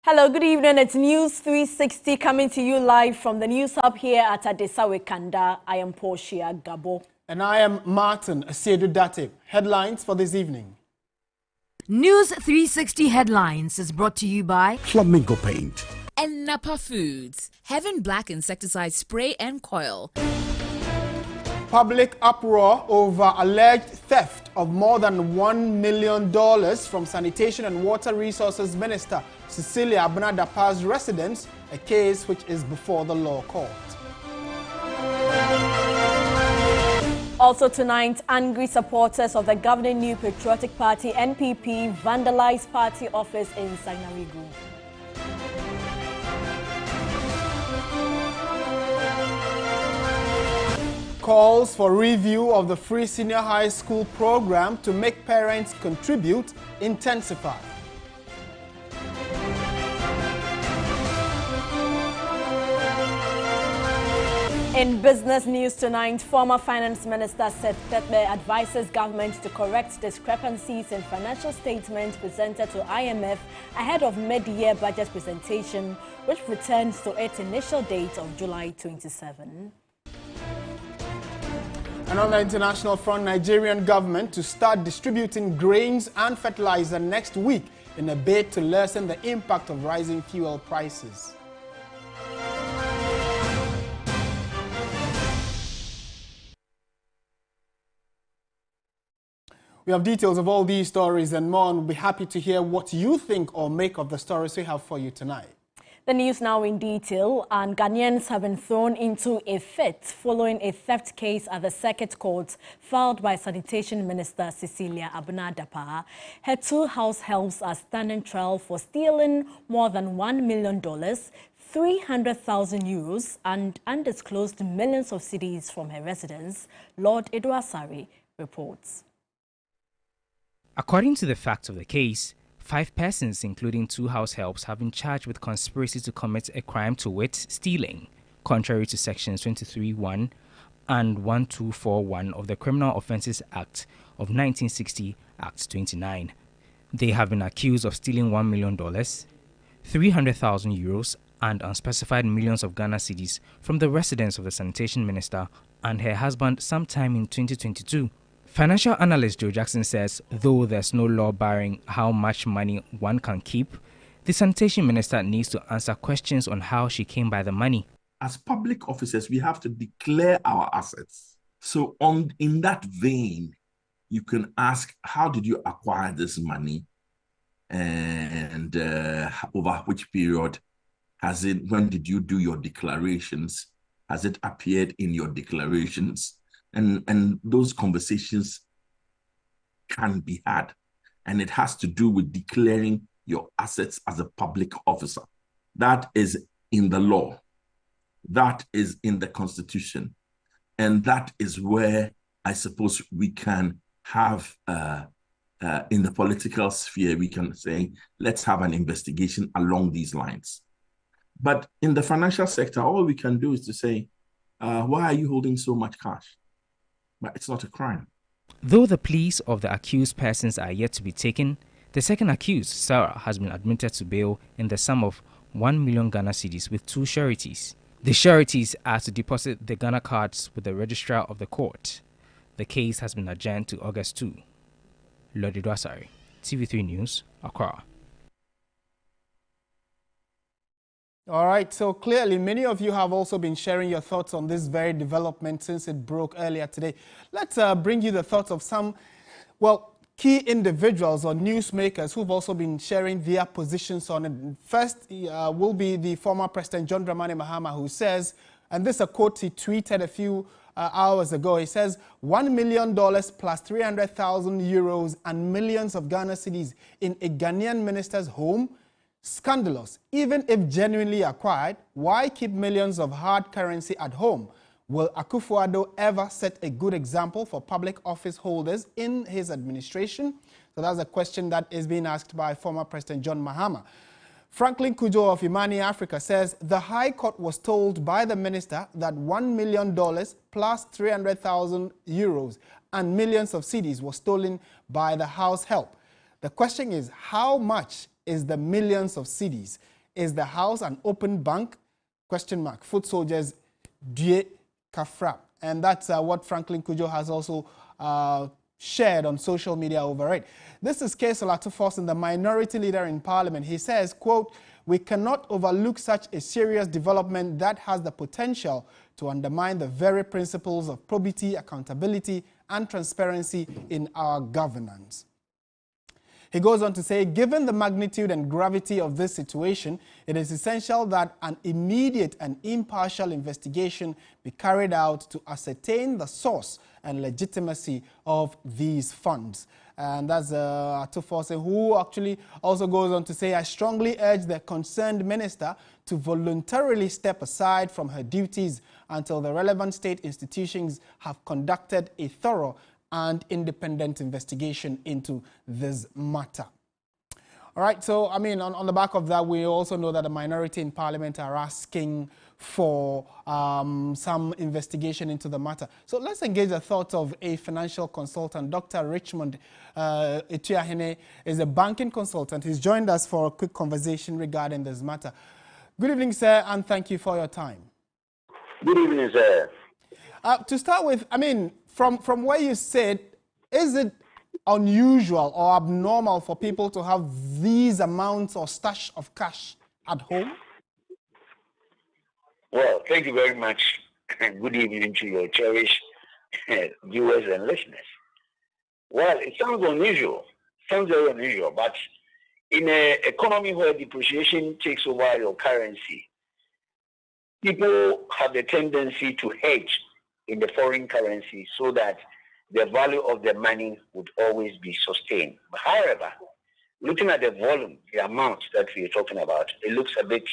Hello, good evening. It's News 360 coming to you live from the News Hub here at Adesawe Kanda. I am Portia Gabo. And I am Martin Asiedu Datib. Headlines for this evening. News 360 Headlines is brought to you by Flamingo Paint and Napa Foods. Heaven Black Insecticide Spray and Coil. Public uproar over alleged theft of more than $1 million from Sanitation and Water Resources Minister Cecilia Abena-Dapaah's residence, a case which is before the law court. Also tonight, angry supporters of the governing New Patriotic Party NPP vandalized party office in Sagnarigu. Calls for review of the free senior high school program to make parents contribute intensify. In business news tonight, former Finance Minister Seth Terkper advises government to correct discrepancies in financial statements presented to IMF ahead of mid-year budget presentation, which returns to its initial date of July 27. And on the international front, Nigerian government to start distributing grains and fertilizer next week in a bid to lessen the impact of rising fuel prices. We have details of all these stories and more, and we'll be happy to hear what you think or make of the stories we have for you tonight. The news now in detail, and Ghanaians have been thrown into a fit following a theft case at the Circuit Court filed by Sanitation Minister Cecilia Abena-Dapaah. Her two house helps are standing trial for stealing more than $1 million, 300,000 euros, and undisclosed millions of cedis from her residence. Lord Edwasari reports. According to the facts of the case, 5 persons, including 2 house helps, have been charged with conspiracy to commit a crime, to wit, stealing, contrary to sections 23(1) and 1241 of the Criminal Offences Act of 1960, Act 29. They have been accused of stealing $1 million, 300,000 euros, and unspecified millions of Ghana cedis from the residence of the Sanitation Minister and her husband sometime in 2022. Financial analyst Joe Jackson says, though there's no law barring how much money one can keep, the Sanitation Minister needs to answer questions on how she came by the money. As public officers, we have to declare our assets. So in that vein, you can ask, how did you acquire this money? And over which period when did you do your declarations? Has it appeared in your declarations? And those conversations can be had. And it has to do with declaring your assets as a public officer. That is in the law. That is in the Constitution. And that is where I suppose we can have, in the political sphere, we can say, let's have an investigation along these lines. But in the financial sector, all we can do is to say, why are you holding so much cash? But it's not a crime. Though the pleas of the accused persons are yet to be taken, the second accused, Sarah, has been admitted to bail in the sum of 1 million Ghana cedis with 2 sureties. The sureties are to deposit the Ghana cards with the registrar of the court. The case has been adjourned to August 2. Lord Edwasari, TV3 News, Accra. All right, so clearly many of you have also been sharing your thoughts on this very development since it broke earlier today. Let's bring you the thoughts of some, key individuals or newsmakers who've also been sharing their positions on it. First will be the former President John Dramani Mahama, who says, and this is a quote he tweeted a few hours ago, he says, $1 million plus 300,000 euros and millions of Ghana cedis in a Ghanaian minister's home? Scandalous. Even if genuinely acquired, why keep millions of hard currency at home? Will Akufo-Addo ever set a good example for public office holders in his administration? So that's a question that is being asked by former President John Mahama. Franklin Kujo of Imani Africa says the High Court was told by the minister that $1 million plus 300,000 euros and millions of cedis was stolen by the house help. The question is, how much is the millions of cedis? Is the house an open bank? Question mark. Foot soldiers, die kafra. And that's what Franklin Cudjoe has also shared on social media over it. This is Kaysel Atufos, the minority leader in parliament. He says, quote, "We cannot overlook such a serious development that has the potential to undermine the very principles of probity, accountability, and transparency in our governance." He goes on to say, given the magnitude and gravity of this situation, it is essential that an immediate and impartial investigation be carried out to ascertain the source and legitimacy of these funds. And that's Atufos, who actually also goes on to say, "I strongly urge the concerned minister to voluntarily step aside from her duties until the relevant state institutions have conducted a thorough and independent investigation into this matter." All right, so, I mean, on the back of that, we also know that the minority in parliament are asking for some investigation into the matter. So let's engage the thoughts of a financial consultant. Dr. Richmond Etuahene is a banking consultant. He's joined us for a quick conversation regarding this matter. Good evening, sir, and thank you for your time. Good evening, sir. To start with, I mean, from where you sit, is it unusual or abnormal for people to have these amounts or stash of cash at home? Well, thank you very much, and good evening to your cherished viewers and listeners. Well, it sounds unusual, sounds very unusual, but in an economy where depreciation takes over your currency, people have the tendency to hedge in the foreign currency so that the value of the money would always be sustained. However, looking at the volume, the amount that we are talking about, it looks a bit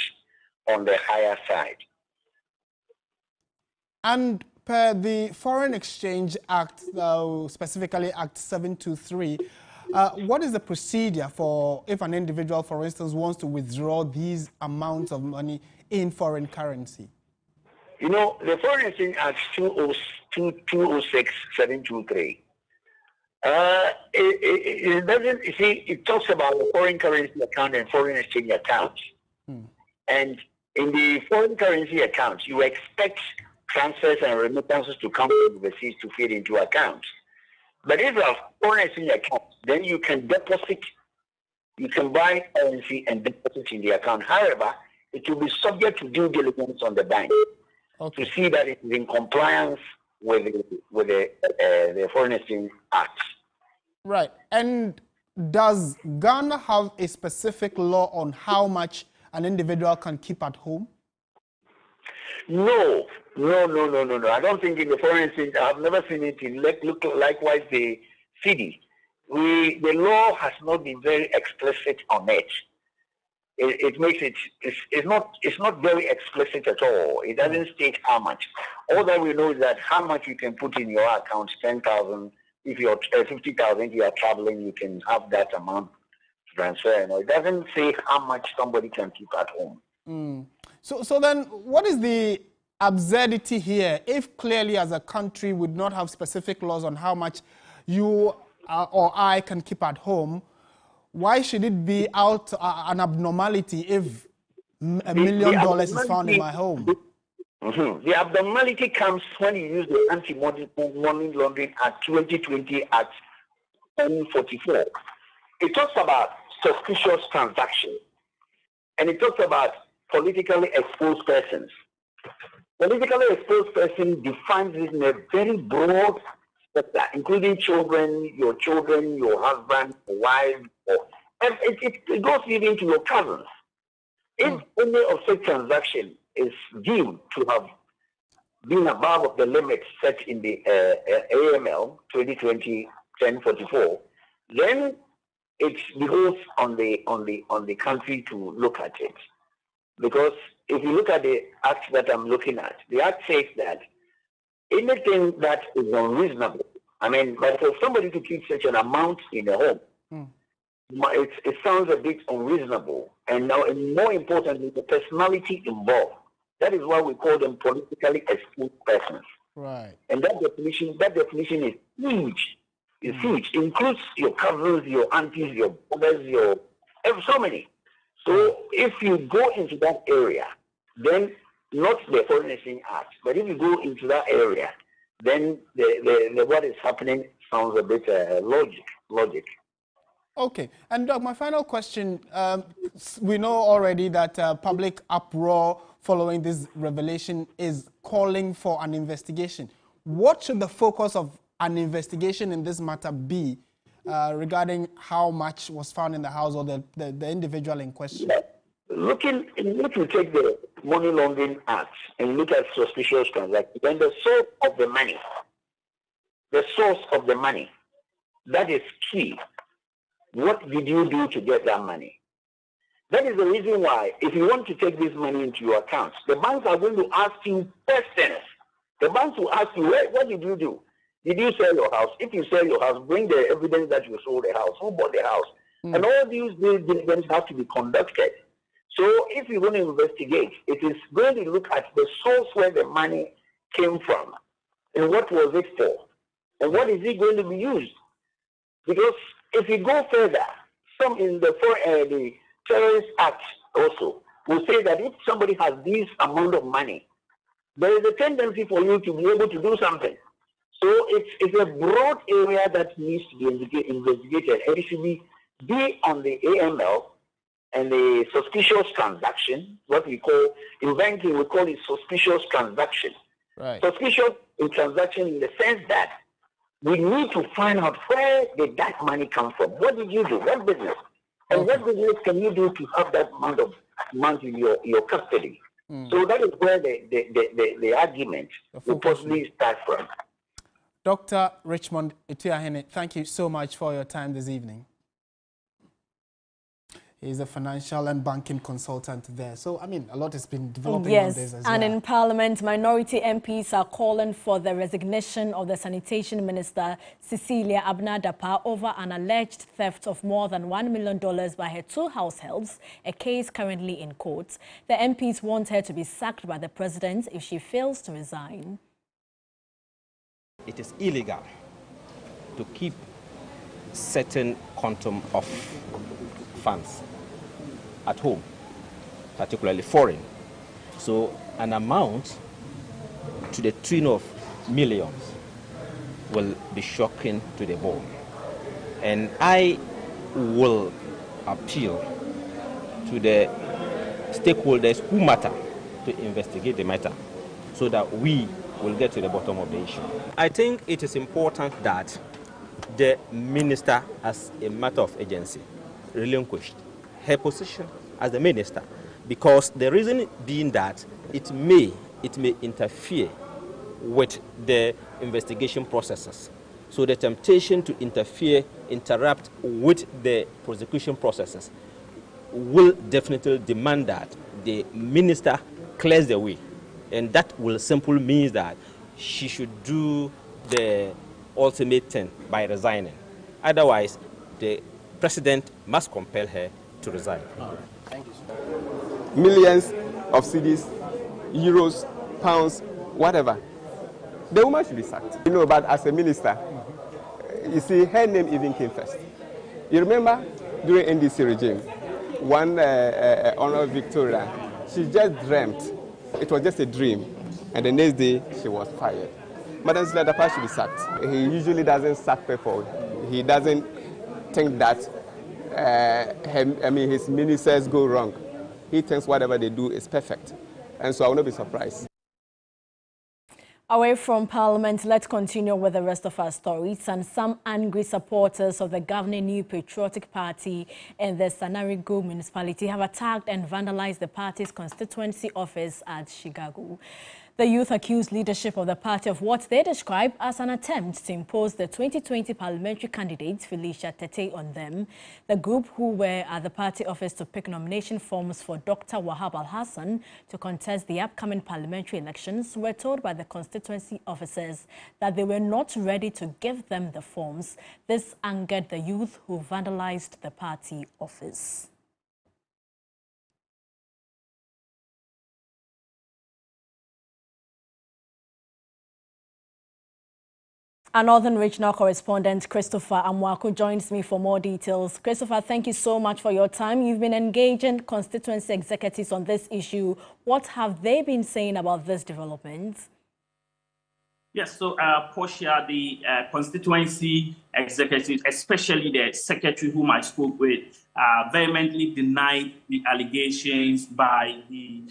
on the higher side. And per the Foreign Exchange Act, specifically Act 723, what is the procedure for if an individual, for instance, wants to withdraw these amounts of money in foreign currency? You know, the Foreign Exchange Act 206-723, it doesn't, you see, it talks about the foreign currency account and foreign exchange accounts. And in the foreign currency accounts, you expect transfers and remittances to come from overseas to feed into accounts. But if you have foreign exchange accounts, then you can deposit, you can buy currency and deposit in the account. However, it will be subject to due diligence on the bank. Okay. To see that it is in compliance with the Foreign Exchange Act. Right. And does Ghana have a specific law on how much an individual can keep at home? No. I don't think in the Foreign Exchange, I've never seen it in likewise the city. The law has not been very explicit on it. It makes it's not very explicit at all. It doesn't state how much. All that we know is that how much you can put in your account, 10,000. If you're 50,000, if you are traveling, you can have that amount to transfer. You know, it doesn't say how much somebody can keep at home. So then, what is the absurdity here? If clearly, as a country, would not have specific laws on how much you or I can keep at home, why should it be out an abnormality if $1 million is found in my home? The abnormality comes when you use the Anti-Money Laundering Act 2020 Act 1044. It talks about suspicious transactions, and it talks about politically exposed persons. Politically exposed person defines it in a very broad sector, including children, your husband, your wife, it goes even to your cousins. If any of such transaction is deemed to have been above the limits set in the AML 2020-1044, then it behoves on the country to look at it. Because if you look at the act that I'm looking at, the act says that anything that is unreasonable, I mean, but for somebody to keep such an amount in a home, it sounds a bit unreasonable. And now, and more importantly, the personality involved. That is why we call them politically exposed persons. Right. And that definition is huge. It's huge. It includes your cousins, your aunties, your brothers, so many. So if you go into that area, then not the Foreign Exchange Act, but if you go into that area, then the what is happening sounds a bit logic. Okay, and Doug, my final question, we know already that public uproar following this revelation is calling for an investigation. What should the focus of an investigation in this matter be regarding how much was found in the house or the individual in question? If you take the Money Laundering Act and look at suspicious transactions, then the source of the money, that is key. What did you do to get that money? That is the reason why, if you want to take this money into your accounts, the banks are going to ask you questions. The banks will ask you, what did you do? Did you sell your house? If you sell your house, bring the evidence that you sold the house. Who bought the house? And all these diligence have to be conducted. So if you want to investigate, it is going to look at the source where the money came from and what was it for and what is it going to be used. Because if you go further, some in the Terrorist Act also will say that if somebody has this amount of money, there is a tendency for you to be able to do something. So it's a broad area that needs to be investigated, and it should be on the AML and the suspicious transaction, what we call, in banking, we call it suspicious transaction. Right. Suspicious in transaction in the sense that we need to find out where did that money come from? What did you do? What business? And what business can you do to have that amount of money in your custody? So that is where the argument will possibly start from. Dr. Richmond Etuahene, thank you so much for your time this evening. He's a financial and banking consultant there. So, I mean, a lot has been developing on this as well. And in Parliament, minority MPs are calling for the resignation of the Sanitation Minister, Cecilia Abena-Dapaah, over an alleged theft of more than $1 million by her two households, a case currently in court. The MPs want her to be sacked by the President if she fails to resign. It is illegal to keep certain quantum of funds at home, particularly foreign. So an amount to the tune of millions will be shocking to the bone. And I will appeal to the stakeholders who matter to investigate the matter so that we will get to the bottom of the issue. I think it is important that the minister, as a matter of agency, relinquished her position as the minister, because the reason being that it may interfere with the investigation processes. So the temptation to interrupt with the prosecution processes will definitely demand that the minister clears the way, and that will simply mean that she should do the ultimate thing by resigning. Otherwise, the President must compel her to resign. All right. Thank you, sir. Millions of cedis, euros, pounds, whatever. The woman should be sacked. You know, but as a minister, you see, her name even came first. You remember during NDC regime, one Honor Victoria, she just dreamt. It was just a dream. And the next day, she was fired. Madam Cecilia Dapaah should be sacked. He usually doesn't sack people. He doesn't think that his ministers go wrong. He thinks whatever they do is perfect. And so I will not be surprised. Away from Parliament, let's continue with the rest of our stories. And some angry supporters of the governing New Patriotic Party in the Sanarigu municipality have attacked and vandalized the party's constituency office at Shigagu. The youth accused leadership of the party of what they describe as an attempt to impose the 2020 parliamentary candidate, Felicia Tete, on them. The group, who were at the party office to pick nomination forms for Dr. Wahab Al-Hassan to contest the upcoming parliamentary elections, were told by the constituency officers that they were not ready to give them the forms. This angered the youth, who vandalized the party office. Our Northern Regional Correspondent Christopher Amwaku joins me for more details. Christopher, thank you so much for your time. You've been engaging constituency executives on this issue. What have they been saying about this development? Yes, so Portia, the constituency executive, especially the secretary whom I spoke with, vehemently denied the allegations by the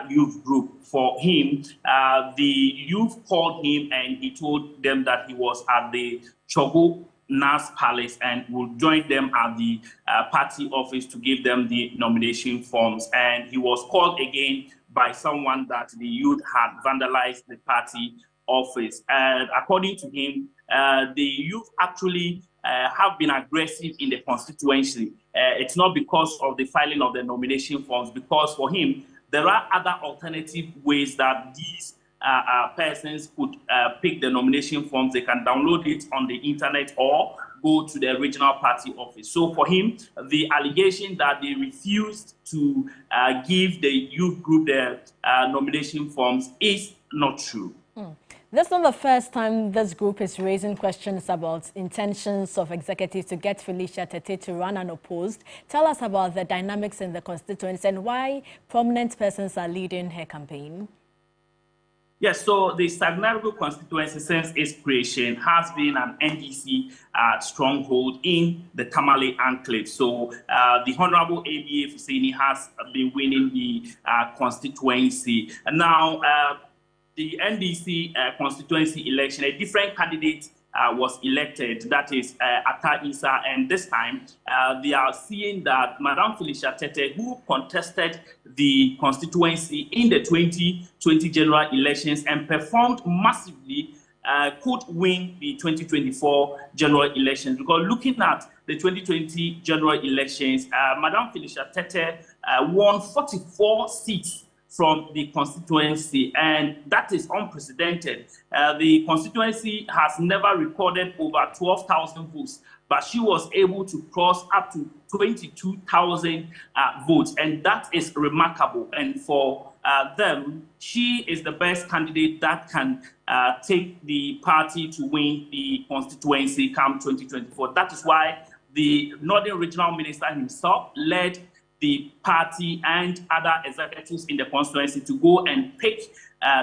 youth group. For him, the youth called him and he told them that he was at the Chogo Nas Palace and will join them at the party office to give them the nomination forms. And he was called again by someone that the youth had vandalized the party office. And according to him, the youth actually have been aggressive in the constituency. It's not because of the filing of the nomination forms, because for him, there are other alternative ways that these persons could pick the nomination forms. They can download it on the internet or go to the regional party office. So for him, the allegation that they refused to give the youth group the nomination forms is not true. This is not the first time this group is raising questions about intentions of executives to get Felicia Tete to run unopposed. Tell us about the dynamics in the constituency and why prominent persons are leading her campaign. Yes, so the Sagnarigo constituency since its creation has been an NDC stronghold in the Tamale enclave. So the Honorable ABA Fusini has been winning the constituency. And now, the NDC constituency election, a different candidate was elected, that is Atta Isa, and this time they are seeing that Madame Felicia Tete, who contested the constituency in the 2020 general elections and performed massively, could win the 2024 general elections. Because looking at the 2020 general elections, Madame Felicia Tete won 44 seats from the constituency, and that is unprecedented. The constituency has never recorded over 12,000 votes, but she was able to cross up to 22,000 votes, and that is remarkable. And for them, she is the best candidate that can take the party to win the constituency come 2024. That is why the Northern Regional Minister himself led the party and other executives in the constituency to go and pick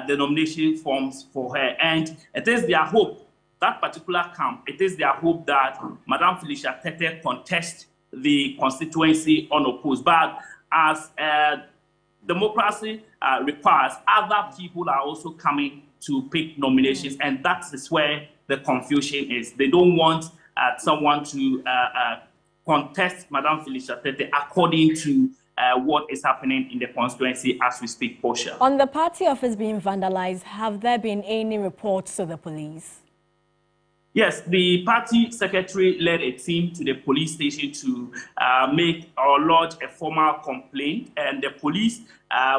the nomination forms for her. And it is their hope, that particular camp, it is their hope that Madame Felicia Tete contest the constituency unopposed. But as democracy requires, other people are also coming to pick nominations, and that is where the confusion is. They don't want someone to contest Madame Felicia Tete according to what is happening in the constituency as we speak, Portia. On the party office being vandalized, have there been any reports to the police? Yes, the party secretary led a team to the police station to make or lodge a formal complaint, and the police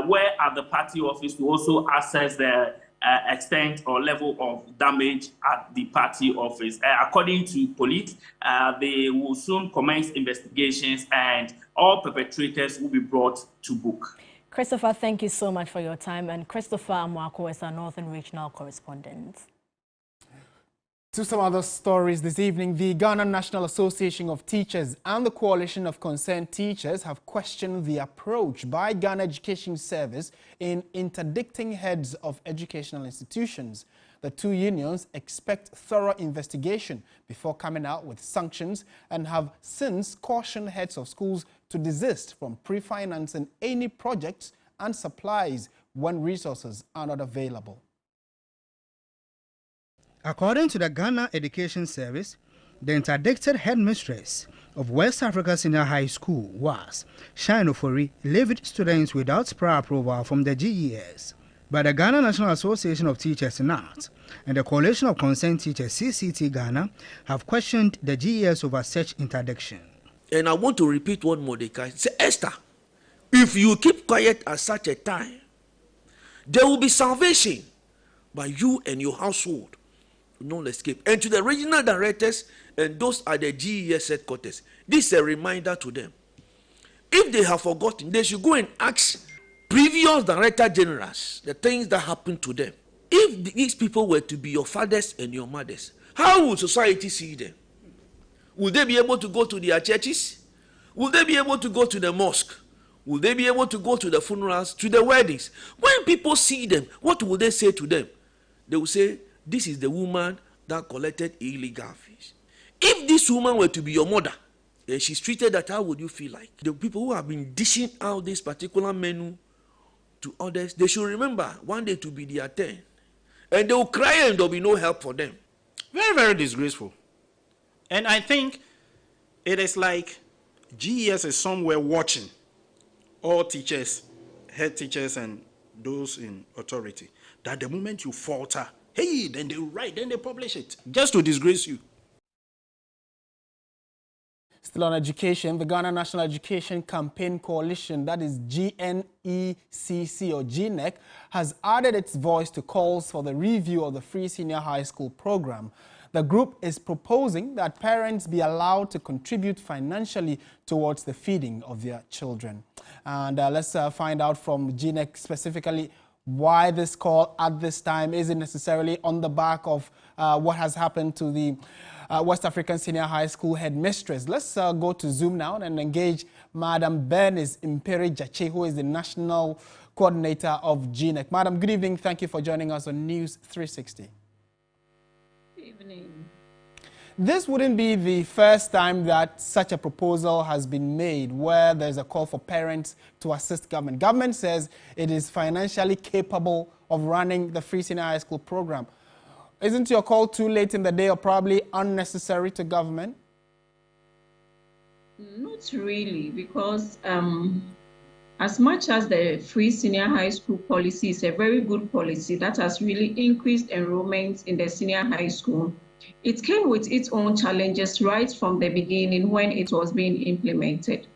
were at the party office to also assess the extent or level of damage at the party office. According to police, they will soon commence investigations and all perpetrators will be brought to book. Christopher, thank you so much for your time. And Christopher Amwako is our Northern Regional Correspondent. To some other stories this evening, the Ghana National Association of Teachers and the Coalition of Concerned Teachers have questioned the approach by Ghana Education Service in interdicting heads of educational institutions. The two unions expect thorough investigation before coming out with sanctions and have since cautioned heads of schools to desist from pre-financing any projects and supplies when resources are not available. According to the Ghana Education Service, the interdicted headmistress of West Africa Senior High School was Shine Ofori levied students without prior approval from the GES. But the Ghana National Association of Teachers (NAT) and the Coalition of Concerned Teachers (CCT Ghana) have questioned the GES over such interdiction. And I want to repeat what Mordecai said. Esther, if you keep quiet at such a time, there will be salvation by you and your household. No escape. And to the regional directors and those at the GES headquarters, this is a reminder to them. If they have forgotten, they should go and ask previous director generals the things that happened to them. If these people were to be your fathers and your mothers, How will society see them? Will they be able to go to their churches? Will they be able to go to the mosque? Will they be able to go to the funerals, to the weddings? When people see them, what will they say to them? They will say, this is the woman that collected illegal fees. If this woman were to be your mother, and she's treated that, how would you feel like? The people who have been dishing out this particular menu to others, they should remember one day to be their turn. And they will cry and there will be no help for them. Very, very disgraceful. And I think it is like GES is somewhere watching all teachers, head teachers, and those in authority. That the moment you falter, hey, then they write, then they publish it, just to disgrace you. Still on education, the Ghana National Education Campaign Coalition, that is GNECC or GNEC, has added its voice to calls for the review of the free senior high school program. The group is proposing that parents be allowed to contribute financially towards the feeding of their children. And let's find out from GNEC specifically why this call at this time isn't necessarily on the back of what has happened to the West African Senior High School headmistress. Let's go to Zoom now and engage Madam Bernice Imperi Jache, who is the National Coordinator of GNEC. Madam, good evening. Thank you for joining us on News 360. Good evening. This wouldn't be the first time that such a proposal has been made where there's a call for parents to assist government. Government says it is financially capable of running the free senior high school program. Isn't your call too late in the day or probably unnecessary to government? Not really, because as much as the free senior high school policy is a very good policy that has really increased enrollment in the senior high school, it came with its own challenges right from the beginning when it was being implemented.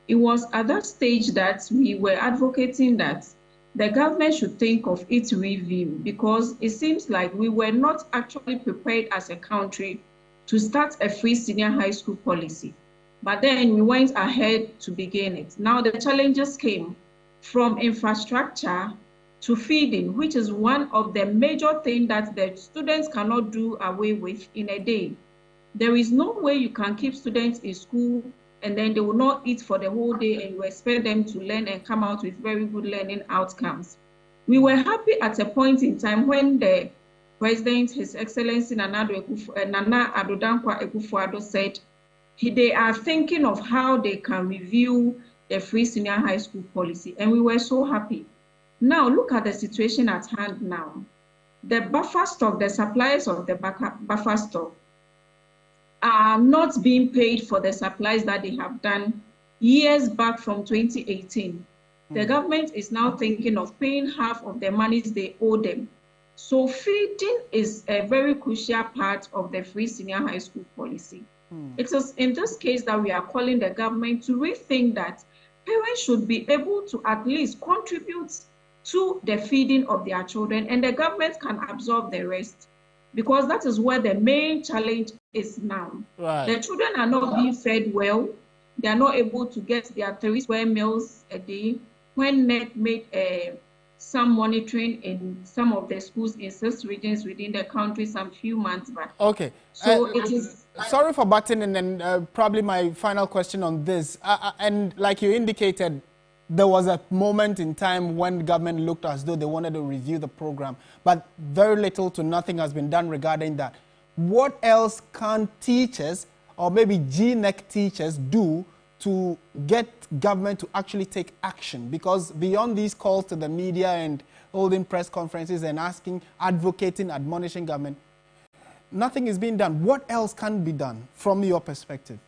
It was at that stage that we were advocating that the government should think of its review, because it seems like we were not actually prepared as a country to start a free senior high school policy. But then we went ahead to begin it. Now the challenges came from infrastructure to feeding, which is one of the major things that the students cannot do away with in a day. There is no way you can keep students in school and then they will not eat for the whole day and you expect them to learn and come out with very good learning outcomes. We were happy at a point in time when the President, His Excellency Nana Addo Dankwa Akufo-Addo said they are thinking of how they can review the free senior high school policy, and we were so happy. Now look at the situation at hand now. The buffer stock, the suppliers of the buffer stock are not being paid for the supplies that they have done years back from 2018. The government is now thinking of paying half of the monies they owe them. So feeding is a very crucial part of the free senior high school policy. It is in this case that we are calling the government to rethink that parents should be able to at least contribute to the feeding of their children, and the government can absorb the rest, because that is where the main challenge is now. Right. The children are not being fed well. They are not able to get their 3 square meals a day. When NET made some monitoring in some of the schools in 6 regions within the country some few months back. Okay. So it is... Sorry for butting in, and probably my final question on this. And like you indicated, there was a moment in time when the government looked as though they wanted to review the program, but very little to nothing has been done regarding that. What else can teachers or maybe GNEC teachers do to get government to actually take action? Because beyond these calls to the media and holding press conferences and asking, advocating, admonishing government, nothing is being done. What else can be done from your perspective?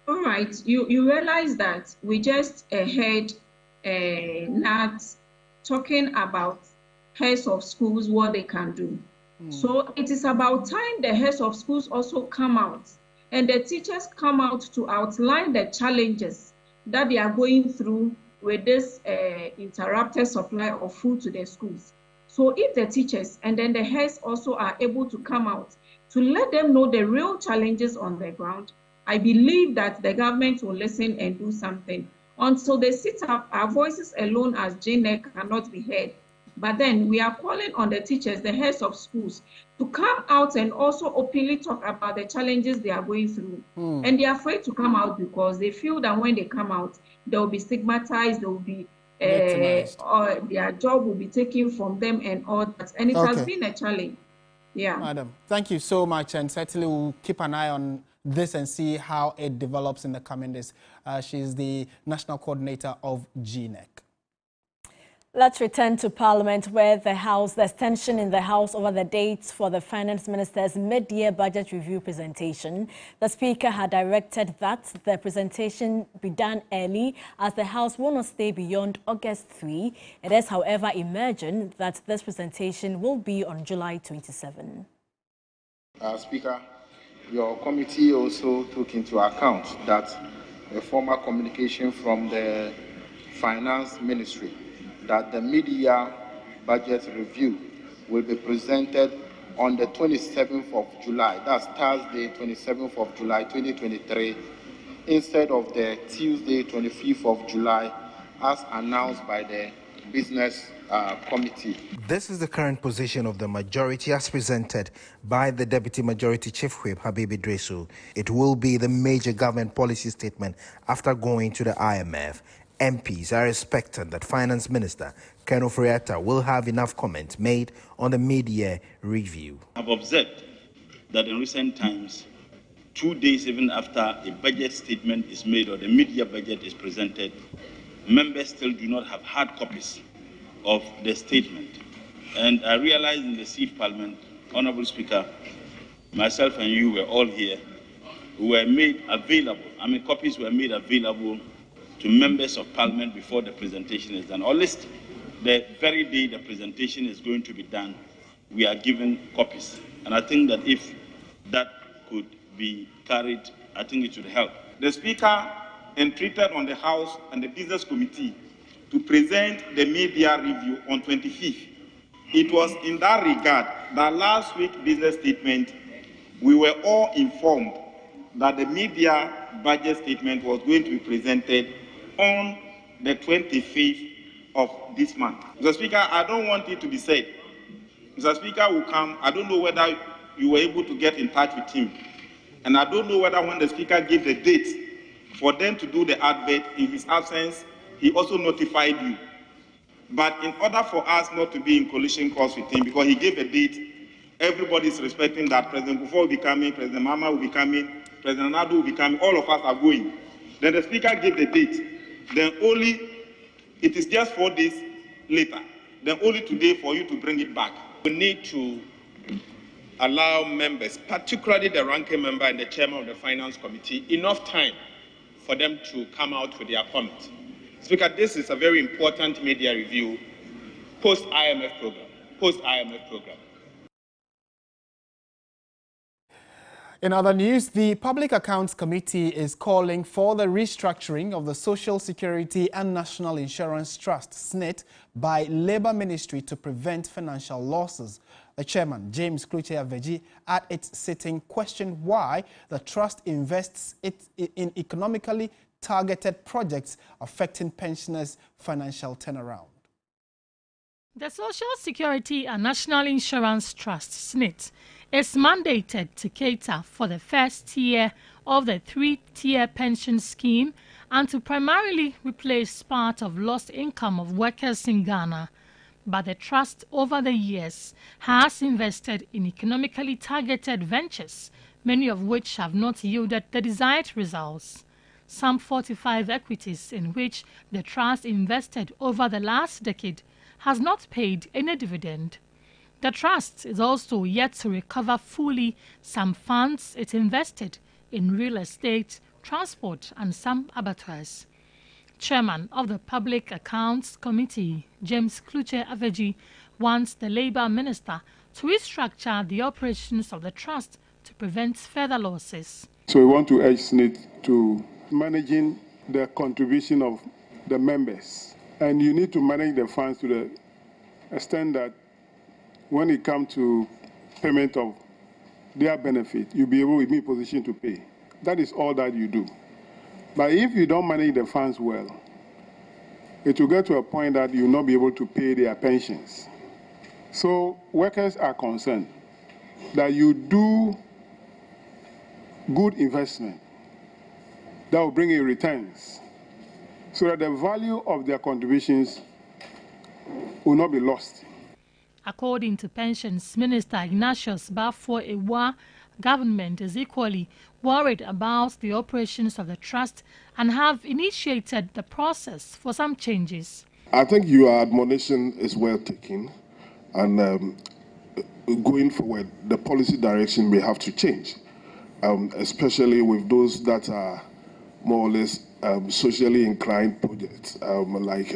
All right, you realize that we just heard Nat talking about heads of schools, what they can do. So it is about time the heads of schools also come out and the teachers come out to outline the challenges that they are going through with this interrupted supply of food to their schools. So if the teachers and then the heads also are able to come out to let them know the real challenges on the ground, I believe that the government will listen and do something. Until they sit up, our voices alone as GNEC cannot be heard. But then we are calling on the teachers, the heads of schools, to come out and also openly talk about the challenges they are going through. And they are afraid to come out because they feel that when they come out, they will be stigmatized, they will be or their job will be taken from them and all that. And it has been a challenge. Yeah. Madam, thank you so much, and certainly we'll keep an eye on this and see how it develops in the coming days. She's the National Coordinator of GNEC. Let's return to Parliament, where there's tension in the House over the dates for the Finance Minister's mid-year budget review presentation. The Speaker had directed that the presentation be done early, as the House will not stay beyond August 3. It is, however, emerging that this presentation will be on July 27. Speaker, your committee also took into account that a former communication from the Finance Ministry that the mid-year budget review will be presented on the 27th of July, that's Thursday, 27th of July, 2023, instead of the Tuesday, 25th of July, as announced by the Business Committee. This is the current position of the majority as presented by the Deputy Majority Chief Whip, Habib Idrisu. It will be the major government policy statement after going to the IMF. MPs are expecting that Finance Minister Ken Ofori-Atta will have enough comments made on the mid-year review. I've observed that in recent times, 2 days even after a budget statement is made or the mid-year budget is presented, members still do not have hard copies of the statement. And I realize in the seat Parliament, Honorable Speaker, myself and you were all here, were made available. Copies were made available to members of Parliament before the presentation is done. Or at least the very day the presentation is going to be done, we are given copies. And I think that if that could be carried, I think it should help. The Speaker entreated on the House and the Business Committee to present the mid-year review on 25th. It was in that regard that last week's business statement, we were all informed that the mid-year budget statement was going to be presented on the 25th of this month. Mr. Speaker, I don't want it to be said. Mr. Speaker will come. I don't know whether you were able to get in touch with him. And I don't know whether when the Speaker gave the date for them to do the advert in his absence, he also notified you. But in order for us not to be in collision course with him, because he gave a date, everybody is respecting that. President Kufuor will be coming, President Mahama will be coming, President Nadu will be coming, all of us are going. Then the Speaker gave the date. Then it is just 4 days later. Then only today for you to bring it back. We need to allow members, particularly the ranking member and the chairman of the Finance Committee, enough time for them to come out with their comments. Speaker, this is a very important media review post-IMF program. In other news, the Public Accounts Committee is calling for the restructuring of the Social Security and National Insurance Trust, SSNIT, by Labour Ministry to prevent financial losses. The chairman, James Kluche Aveji, at its sitting questioned why the trust invests in economically targeted projects affecting pensioners' financial turnaround. The Social Security and National Insurance Trust, SSNIT, is mandated to cater for the first tier of the three-tier pension scheme and to primarily replace part of lost income of workers in Ghana. But the trust over the years has invested in economically targeted ventures, many of which have not yielded the desired results. Some 45 equities in which the trust invested over the last decade has not paid any dividend. The trust is also yet to recover fully some funds it invested in real estate, transport and some abattoirs. Chairman of the Public Accounts Committee, James Kluche Aveji, wants the Labour Minister to restructure the operations of the trust to prevent further losses. So we want to urge SSNIT to managing the contribution of the members. And you need to manage the funds to the extent that when it comes to payment of their benefit, you'll be able to be in position to pay. That is all that you do. But if you don't manage the funds well, it will get to a point that you will not be able to pay their pensions. So workers are concerned that you do good investment that will bring in returns so that the value of their contributions will not be lost. According to Pensions Minister Ignatius Baffour-Ewah, government is equally worried about the operations of the trust and have initiated the process for some changes. I think your admonition is well taken, and going forward, the policy direction may have to change, especially with those that are more or less socially inclined projects, like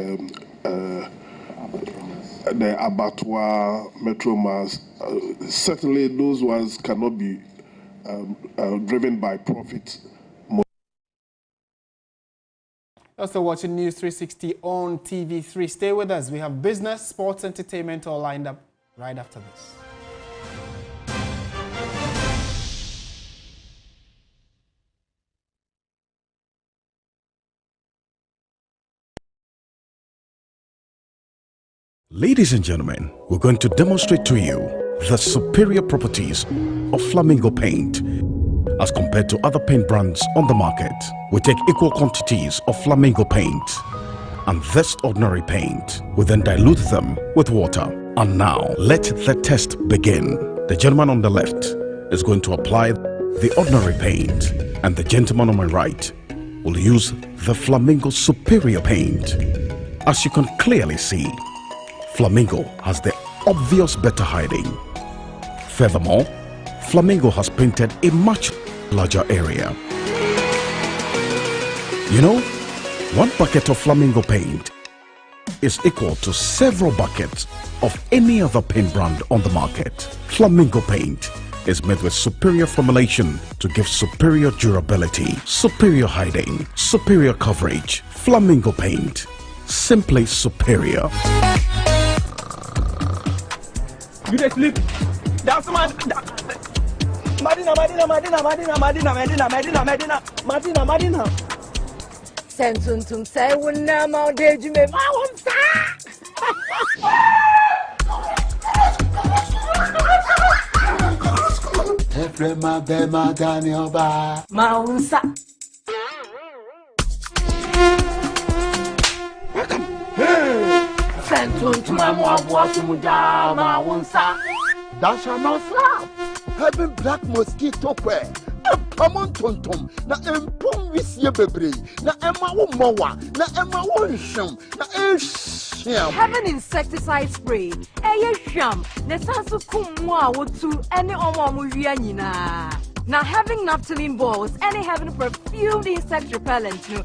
the abattoir, Metromas. Certainly those ones cannot be driven by profit. Also watching News 360 on TV3. Stay with us. We have business, sports, entertainment all lined up right after this. Ladies and gentlemen, we're going to demonstrate to you the superior properties of Flamingo paint as compared to other paint brands on the market. We take equal quantities of Flamingo paint and this ordinary paint. We then dilute them with water. And now, let the test begin. The gentleman on the left is going to apply the ordinary paint, and the gentleman on my right will use the Flamingo superior paint. As you can clearly see, Flamingo has the obvious better hiding. Furthermore, Flamingo has painted a much larger area. You know, one bucket of Flamingo paint is equal to several buckets of any other paint brand on the market. Flamingo paint is made with superior formulation to give superior durability, superior hiding, superior coverage. Flamingo paint, simply superior. You dey sleep? That's Madina. Sentuntum say wunna ma deju me ma wonsa. Efrema bema dani oba. Ma wonsa. Sentuntum amwa sumuja ma wonsa. That shall not slap. Having black mosquito quail. Common tontom na empom wisie bebre na ema wo mowa na ema wo nhwem na ehwam. Having insecticide spray hwam na sanso kumu a wotu ene omo wia nyina. Now having naphthalene balls and having perfumed insect repellent no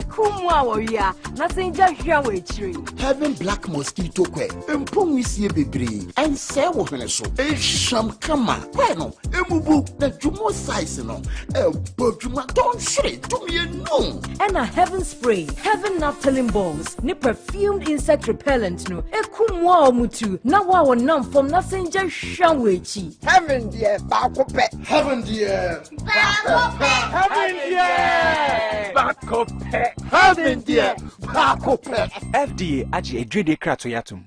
kumu a wia na senja hwa we chiri. Having black mosquito quail empom wisie bebre and say wo hwene so ehwam kama no emubu na jumo size no don't shit to me no. And a heaven spray, heaven naphthalene balls, ni perfumed insect repellent no. Ekumwa mutu na wa nam from na senja shawwechi. Heaven dear bakope. Heaven dear bakope. Heaven dear bakope. Heaven dear bakope. FDA aji edrede krato yatum.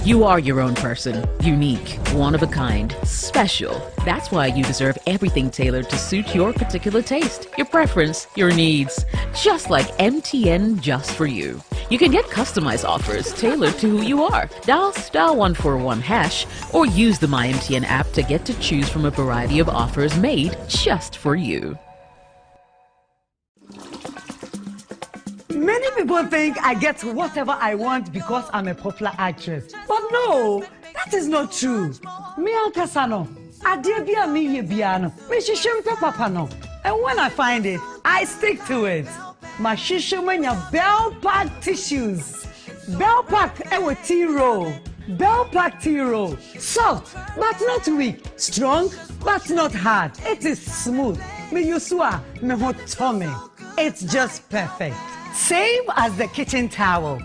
You are your own person, unique, one of a kind, special. That's why you deserve everything tailored to suit your particular taste, your preference, your needs. Just like MTN Just For You. You can get customized offers tailored to who you are. Dial *141# or use the MyMTN app to get to choose from a variety of offers made just for you. Many people think I get whatever I want because I'm a popular actress. But no, that is not true. Me Alcasano, Adebia mi yebiano, me shishimpe papa no. And when I find it, I stick to it. My shishimenya Bell Pack tissues. Bell Pack ewe tea roll. Bell Pack tea roll. Soft, but not weak. Strong, but not hard. It is smooth. Me yusua, me hot tummy. It's just perfect. Same as the kitchen towel.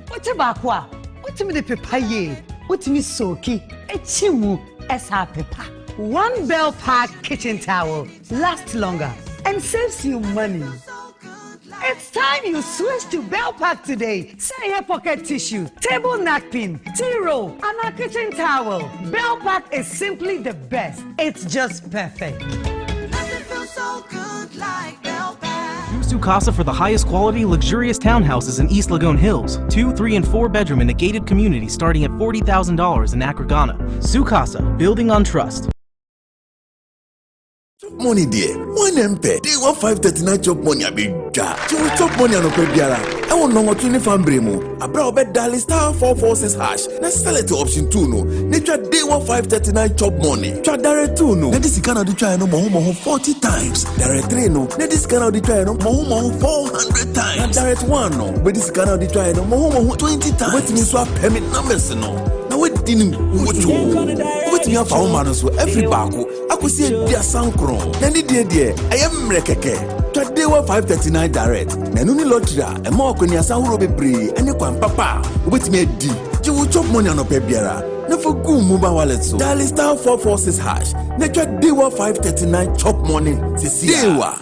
What about what me the papaye? What me soaki? Echimu esa pepa. one Bell Pack kitchen towel lasts longer and saves you money. It's time you switch to Bell Pack today. Say your pocket tissue, table napkin, tea roll, and a kitchen towel. Bell Pack is simply the best. It's just perfect. Nothing feels so good like Bell Pack. Choose Sukasa for the highest quality, luxurious townhouses in East Lagoon Hills. 2, 3, and 4 bedroom in a gated community starting at $40,000 in Akragana. Sukasa, building on trust. Money there. 1 MP. Day 1539 chop money abi ja. You chop money no pe biara. I want no 20 fan bremo. Abra obet dial star 446 hash. Na select option 2 no. Nature day 1539 chop money. Try direct 2 no. Na this kind of try no mo 40 times. Direct 3 no. Na this kind of try no mo 400 times. Na direct 1 no. But this kind of try no mo 20 times. Wait me swap permit numbers no. Na wait dinu wait me afa woman so every bako. I see a sankron. Nanny dear, I am Rekeke. Today 539 direct. Nanuni Lotria, and more Konya Sauro Bebre, and you can papa. With me, D. You will chop money on a pebiera. Never go mobile wallet so. Dial star 446 hash. Nature Dewa 539 chop money. Dewa.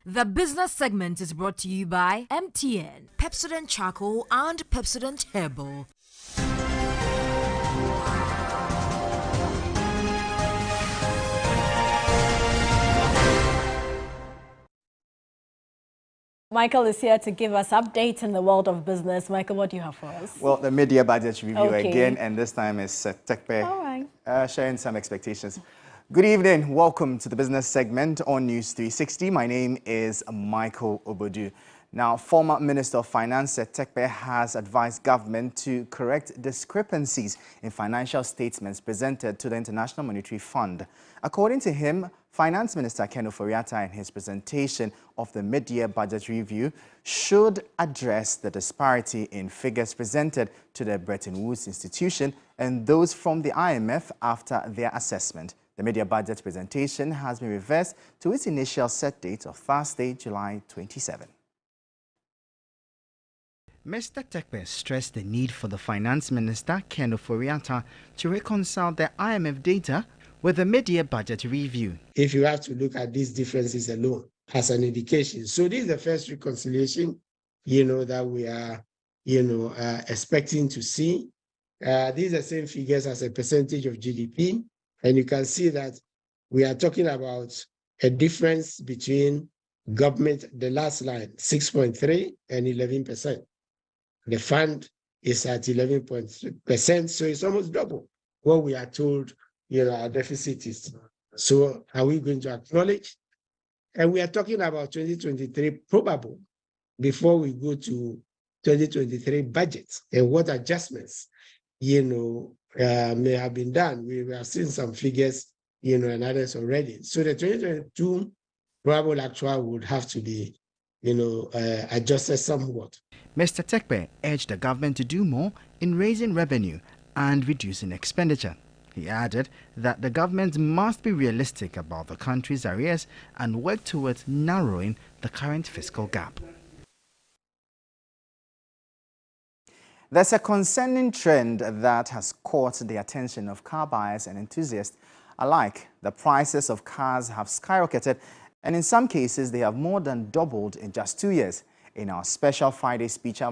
The business segment is brought to you by MTN, Pepsodent Charcoal, and Pepsodent Herbal. Michael is here to give us updates in the world of business. Michael, what do you have for us? Well, the media budget review again, and this time is Tekpe sharing some expectations. Good evening. Welcome to the business segment on News 360. My name is Michael Obodu. Now, former Minister of Finance Tekpe has advised government to correct discrepancies in financial statements presented to the International Monetary Fund. According to him, Finance Minister Ken Ofori-Atta, in his presentation of the mid-year budget review, should address the disparity in figures presented to the Bretton Woods institution and those from the IMF after their assessment. The mid-year budget presentation has been reversed to its initial set date of Thursday, July 27. Mr. Tekpe stressed the need for the Finance Minister, Ken Ofori-Atta, to reconcile the IMF data with the mid-year budget review. If you have to look at these differences alone as an indication. So this is the first reconciliation, that we are, expecting to see. These are the same figures as a percentage of GDP. And you can see that we are talking about a difference between government, the last line, 6.3 and 11%. The fund is at 11%, so it's almost double what we are told, our deficit is. So are we going to acknowledge? And we are talking about 2023 probable before we go to 2023 budget and what adjustments, may have been done. We have seen some figures, and others already. So the 2022 probable actual would have to be, adjusted somewhat. Mr. Tekpe urged the government to do more in raising revenue and reducing expenditure. He added that the government must be realistic about the country's arrears and work towards narrowing the current fiscal gap. There's a concerning trend that has caught the attention of car buyers and enthusiasts alike. The prices of cars have skyrocketed, and in some cases, they have more than doubled in just 2 years. In our special Friday feature,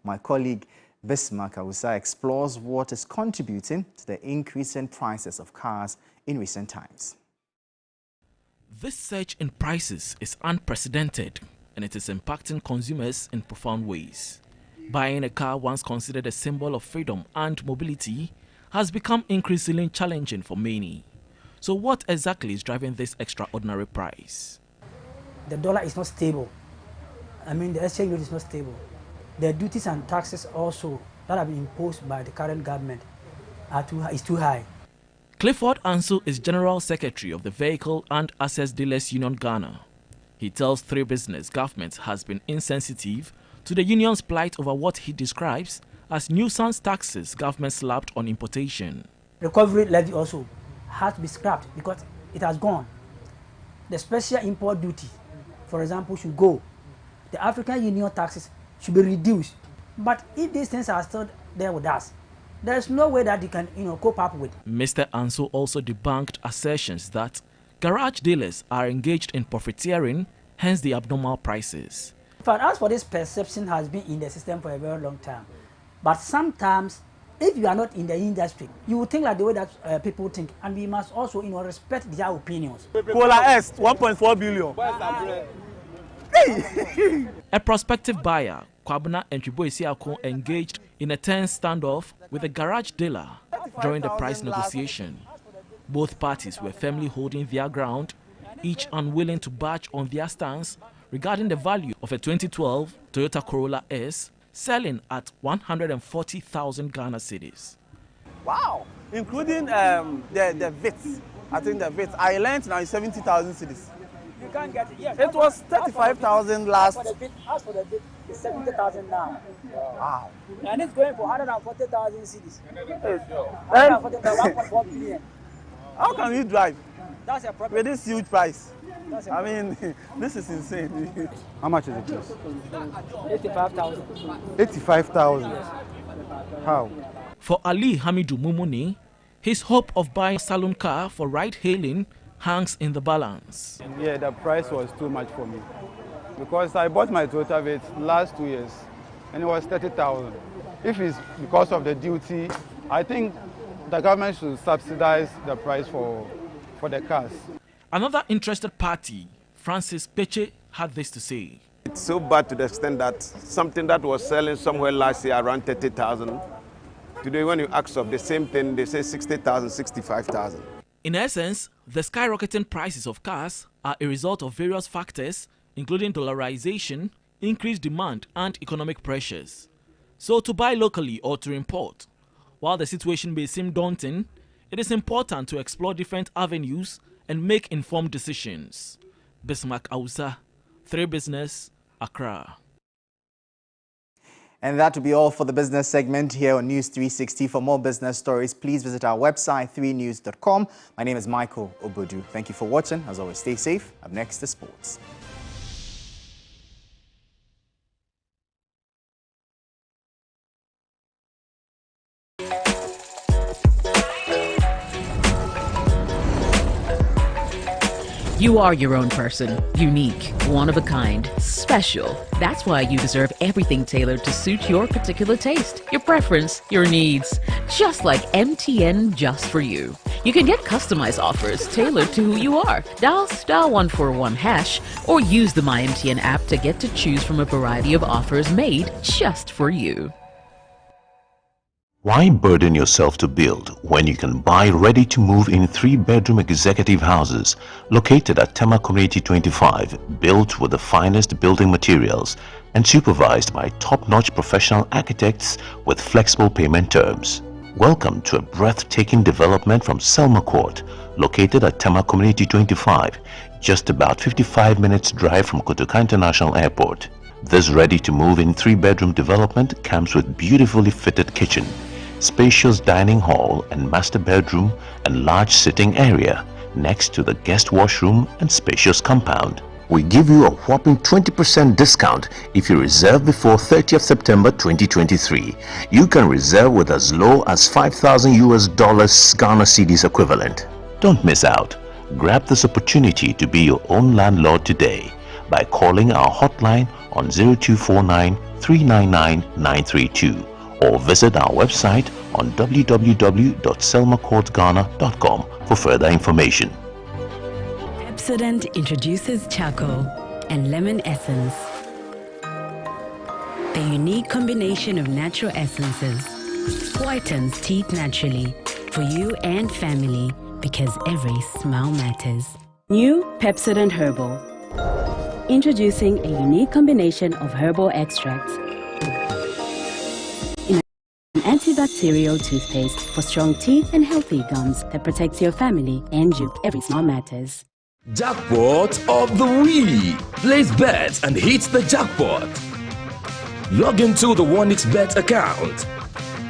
my colleague Bismarck Awusa explores what is contributing to the increase in prices of cars in recent times. This surge in prices is unprecedented, and it is impacting consumers in profound ways. Buying a car once considered a symbol of freedom and mobility has become increasingly challenging for many. So what exactly is driving this extraordinary price? The dollar is not stable. The exchange rate is not stable. The duties and taxes also that have been imposed by the current government is too high. Clifford Ansel is General Secretary of the Vehicle and Assets Dealers Union Ghana. He tells Three Business government has been insensitive to the union's plight over what he describes as nuisance taxes government slapped on importation. Recovery levy also has to be scrapped because it has gone. The special import duty, for example, should go. The African Union taxes should be reduced. But if these things are still there with us. There's no way that you can, cope up with. Mr. Anso also debunked assertions that garage dealers are engaged in profiteering, hence the abnormal prices. But as for this perception has been in the system for a very long time. But sometimes, if you are not in the industry, you will think like the way that people think, and we must also, respect their opinions. Cola S, 1.4 billion. A prospective buyer, Kwabena Ntwibo-Esiako, engaged in a tense standoff with a garage dealer during the price negotiation. Both parties were firmly holding their ground, each unwilling to budge on their stance regarding the value of a 2012 Toyota Corolla S selling at 140,000 Ghana cedis. Wow, including the VIT. I think the VIT, I learned now is 70,000 cedis. You can't get it. Yes, it was 35,000 last. As for the bid, it's 70,000 now. Wow. And it's going for 140,000 cedis. 1.4 billion. How can we drive? That's a problem. With this huge price. I mean, this is insane. How much is it, please? 85,000. 85,000. How? For Ali Hamidu Mumuni, his hope of buying a saloon car for ride-hailing hangs in the balance. Yeah, the price was too much for me because I bought my Toyota Vit last 2 years and it was 30,000. If it's because of the duty, I think the government should subsidize the price for the cars. Another interested party, Francis Peche, had this to say. It's so bad to the extent that something that was selling somewhere last year around 30,000, today when you ask of the same thing, they say 60,000, 65,000. In essence, the skyrocketing prices of cars are a result of various factors, including dollarization, increased demand, and economic pressures. So to buy locally or to import, while the situation may seem daunting, it is important to explore different avenues and make informed decisions. Bismarck Ausa, 3 Business, Accra. And that will be all for the business segment here on News 360. For more business stories, please visit our website, 3news.com. My name is Michael Obodu. Thank you for watching. As always, stay safe. Up next is sports. You are your own person, unique, one of a kind, special. That's why you deserve everything tailored to suit your particular taste, your preference, your needs. Just like MTN Just For You. You can get customized offers tailored to who you are. Dial *141# or use the MyMTN app to get to choose from a variety of offers made just for you. Why burden yourself to build when you can buy ready-to-move in 3-bedroom executive houses located at Tema Community 25, built with the finest building materials and supervised by top-notch professional architects with flexible payment terms? Welcome to a breathtaking development from Selma Court, located at Tema Community 25, just about 55 minutes drive from Kotoka International Airport. This ready-to-move in 3-bedroom development comes with beautifully fitted kitchen, spacious dining hall and master bedroom and large sitting area next to the guest washroom and spacious compound. We give you a whopping 20% discount if you reserve before 30th September 2023. You can reserve with as low as $5,000 Ghana cedis equivalent. Don't miss out. Grab this opportunity to be your own landlord today by calling our hotline on 0249 399 932. or visit our website on www.selmacourtghana.com for further information. Pepsodent introduces charcoal and lemon essence. The unique combination of natural essences whitens teeth naturally for you and family because every smile matters. New Pepsodent Herbal. Introducing a unique combination of herbal extracts. An antibacterial toothpaste for strong teeth and healthy gums that protects your family and you. Every small matters. Jackpot of the week. Place bets and hit the jackpot. Log into the OneXBet account.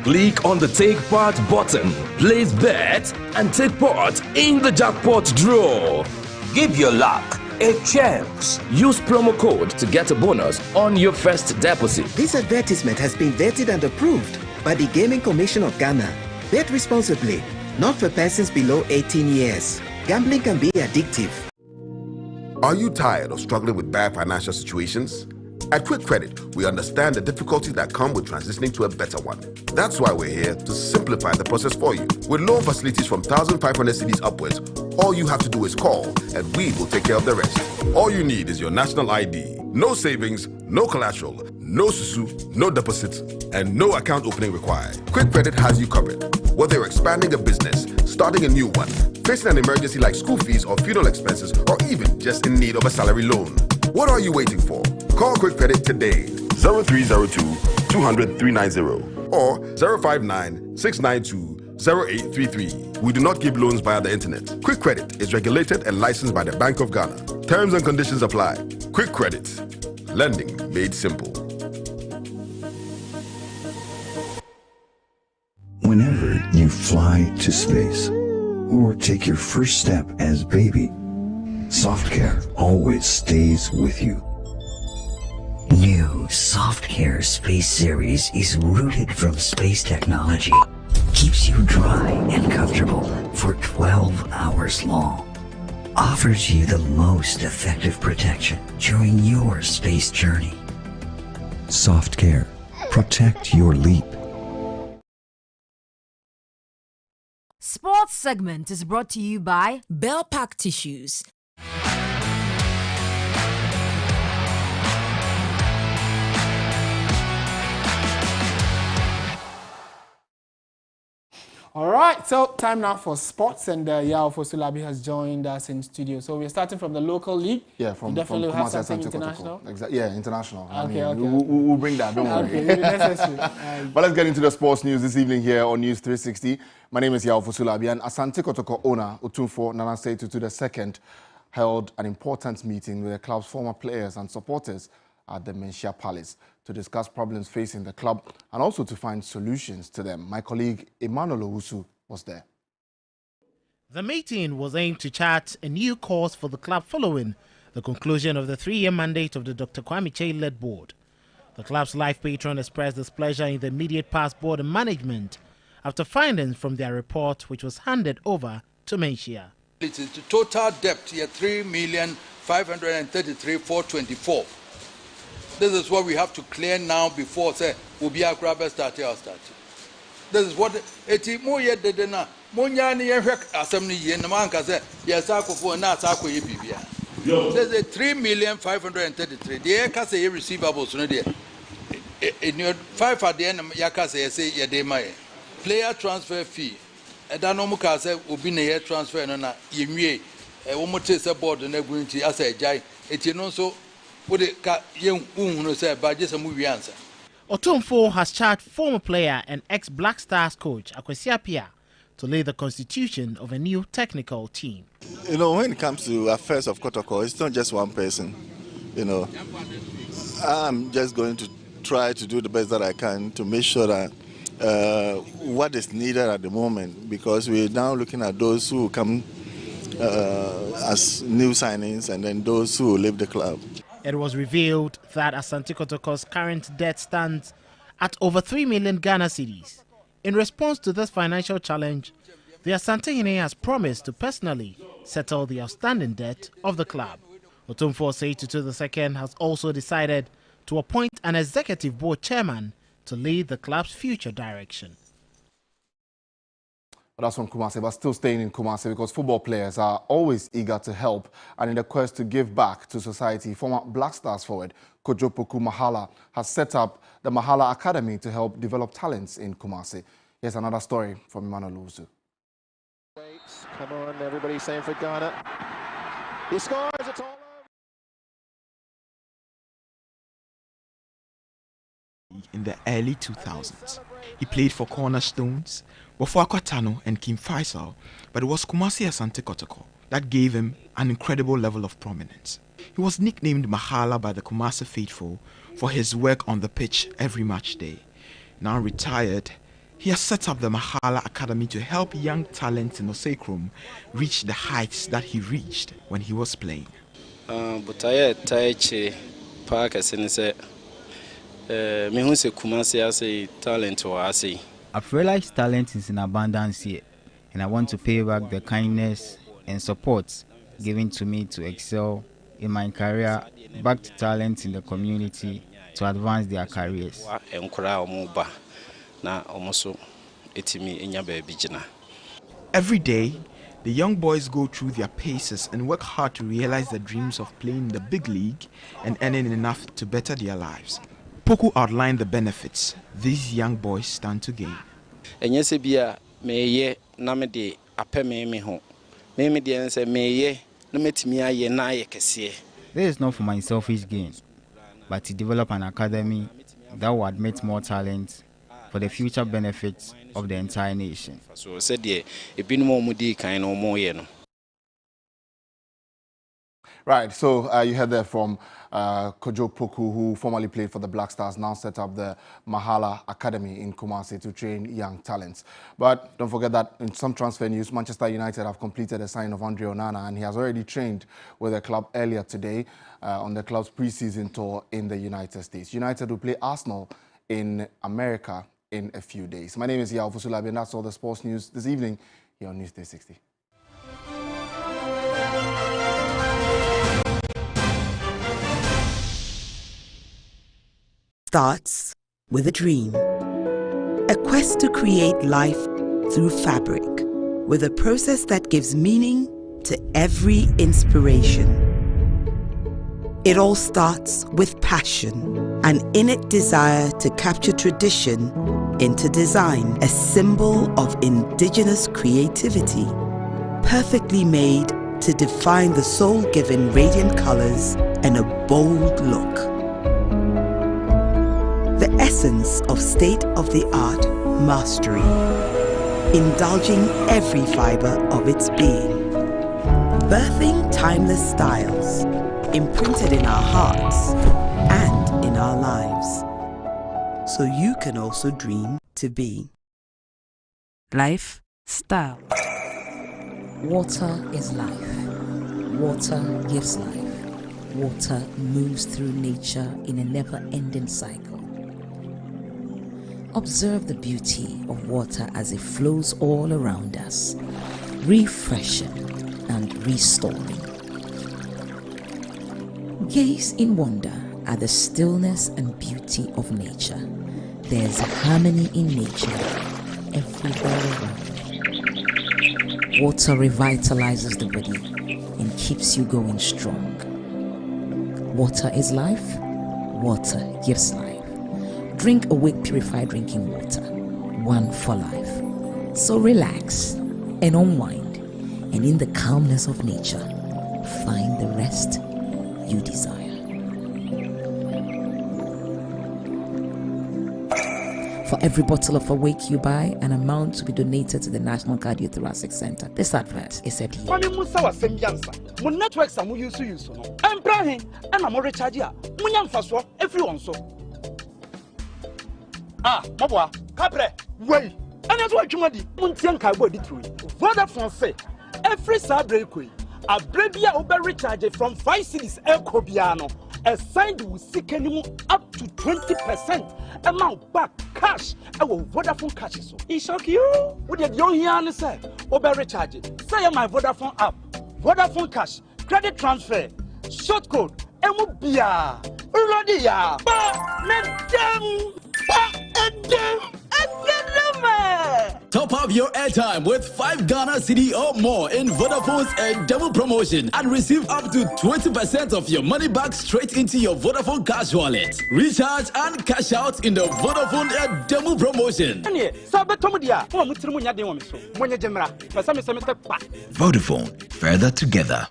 Click on the Take Part button. Place bet and take part in the jackpot draw. Give your luck a chance. Use promo code to get a bonus on your first deposit. This advertisement has been vetted and approved. by the Gaming Commission of Ghana. Bet responsibly, not for persons below 18 years. Gambling can be addictive. Are you tired of struggling with bad financial situations? At Quick Credit, we understand the difficulties that come with transitioning to a better one. That's why we're here to simplify the process for you. With loan facilities from 1,500 cedis upwards, all you have to do is call and we will take care of the rest. All you need is your national ID. No savings, no collateral, no susu, no deposits, and no account opening required. Quick Credit has you covered. Whether you're expanding a business, starting a new one, facing an emergency like school fees or funeral expenses, or even just in need of a salary loan. What are you waiting for? Call Quick Credit today. 0302 200 390 or 059 692 0833. We do not give loans via the internet. Quick Credit is regulated and licensed by the Bank of Ghana. Terms and conditions apply. Quick Credit. Lending made simple. Whenever you fly to space or take your first step as baby, SoftCare always stays with you. New SoftCare Space Series is rooted from space technology. Keeps you dry and comfortable for 12 hours long. Offers you the most effective protection during your space journey. SoftCare. Protect your leap. Sports segment is brought to you by Bell Pack Tissues. All right, so time now for sports, and Yao Fosulabi has joined us in studio. So we're starting from the local league. Yeah, from definitely from have something international. Exactly. Yeah, international. Okay, we'll bring that. Don't worry. Okay, necessary. But let's get into the sports news this evening here on News 360. My name is Yao Fosulabi, and Asante Kotoko owner Otumfuo Nanansei Tutu II held an important meeting with the club's former players and supporters at the Menchia Palace to discuss problems facing the club and also to find solutions to them. My colleague Emmanuel Owusu was there. The meeting was aimed to chart a new course for the club following the conclusion of the 3-year mandate of the Dr. Kwame Kyei-led board. The club's life patron expressed displeasure in the immediate past board and management after findings from their report, which was handed over to Menchia. It is the total debt here, 3,533,424. This is what we have to clear now before say we'll be a grabber starting or starting. This is what it more yet did na Munyani assembly yen manka say yes for na sako yibia. There's a 3,533,000. The yaka say receivables no there. In your 5 at the end yaka say yadema player transfer fee. Edanomuka say obi na year transfer no na yemwie e wo mote say board na gunti as a jai eti no so Otumfuo has charged former player and ex-Black Stars coach Akwesi Appiah to lay the constitution of a new technical team. You know, when it comes to affairs of Kotoko, it's not just one person. You know, I'm just going to try to do the best that I can to make sure that what is needed at the moment, because we're now looking at those who come as new signings and then those who leave the club. It was revealed that Asante Kotoko's current debt stands at over 3 million Ghana cedis. In response to this financial challenge, the Asantehene has promised to personally settle the outstanding debt of the club. Otumfuo Tutu II has also decided to appoint an executive board chairman to lead the club's future direction. That's from Kumasi, but still staying in Kumasi because football players are always eager to help, and in the quest to give back to society, former Black Stars forward Kojo Poku Mahala has set up the Mahala Academy to help develop talents in Kumasi. Here's another story from Emmanuel Owusu. Come on, everybody saying for Ghana. He scores, it's all over. In the early 2000s, he played for Cornerstones, Bofo Akwatano and Kim Faisal, but it was Kumasi Asante Kotoko that gave him an incredible level of prominence. He was nicknamed Mahala by the Kumasi faithful for his work on the pitch every match day. Now retired, he has set up the Mahala Academy to help young talents in Osekrom reach the heights that he reached when he was playing. Butaya Taichi Park as in say I've realized talent is in abundance here, and I want to pay back the kindness and support given to me to excel in my career, back to talent in the community to advance their careers. Every day, the young boys go through their paces and work hard to realize their dreams of playing in the big league and earning enough to better their lives. Poku outlined the benefits these young boys stand to gain. This is not for my selfish gain, but to develop an academy that will admit more talent for the future benefits of the entire nation. Right, so you heard that from Kojo Poku, who formerly played for the Black Stars, now set up the Mahala Academy in Kumasi to train young talents. But don't forget that in some transfer news, Manchester United have completed the signing of Andre Onana, and he has already trained with the club earlier today on the club's preseason tour in the United States. United will play Arsenal in America in a few days. My name is Yao Fusulabi, and that's all the sports news this evening here on News 360. Starts with a dream. A quest to create life through fabric, with a process that gives meaning to every inspiration. It all starts with passion, an innate desire to capture tradition into design, a symbol of indigenous creativity, perfectly made to define the soul-giving radiant colors and a bold look. The essence of state-of-the-art mastery, indulging every fiber of its being, birthing timeless styles, imprinted in our hearts and in our lives, so you can also dream to be. Lifestyle. Water is life. Water gives life. Water moves through nature in a never-ending cycle. Observe the beauty of water as it flows all around us, refreshing and restoring. Gaze in wonder at the stillness and beauty of nature. There's harmony in nature everywhere around. Water revitalizes the body and keeps you going strong. Water is life. Water gives life. Drink Awake Purified Drinking Water, one for life. So relax and unwind, and in the calmness of nature, find the rest you desire. For every bottle of Awake you buy, an amount to be donated to the National Cardiothoracic Center. This advert is said here. Mon networks are use no. I'm praying and I'm recharge ya. Munyam faso everyone so. Mabwa, Capre, way. And that's what you want. Muntian Cabo Detroit. Vodafone say every Sabre a Brevia Uber recharge from 5 cities El Cobiano. Assigned with seeking up to 20% amount back cash. Our Vodafone cash so. It shock you? What did you hear say? Uber recharge. Say my Vodafone app. Vodafone cash. Credit transfer. Short code. MOBIA. Rodia. Top up your airtime with 5 Ghana Cedi or more in Vodafone's double promotion and receive up to 20% of your money back straight into your Vodafone cash wallet. Recharge and cash out in the Vodafone double promotion. Vodafone, further together.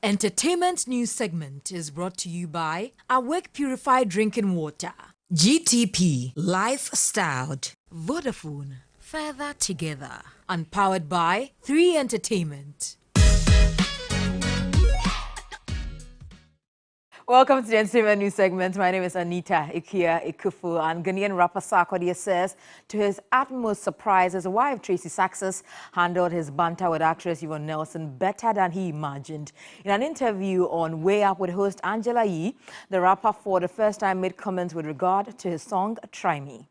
Entertainment news segment is brought to you by Awake Purified Drinking Water, GTP, Lifestyled, Vodafone, Further Together, and powered by 3 Entertainment. Welcome to the Entertainment News segment. My name is Anita Ikia Ikufu, and Ghanaian rapper Sarkodie says to his utmost surprise, his wife Tracy Success handled his banter with actress Yvonne Nelson better than he imagined. In an interview on Way Up with host Angela Yee, the rapper for the first time made comments with regard to his song Try Me.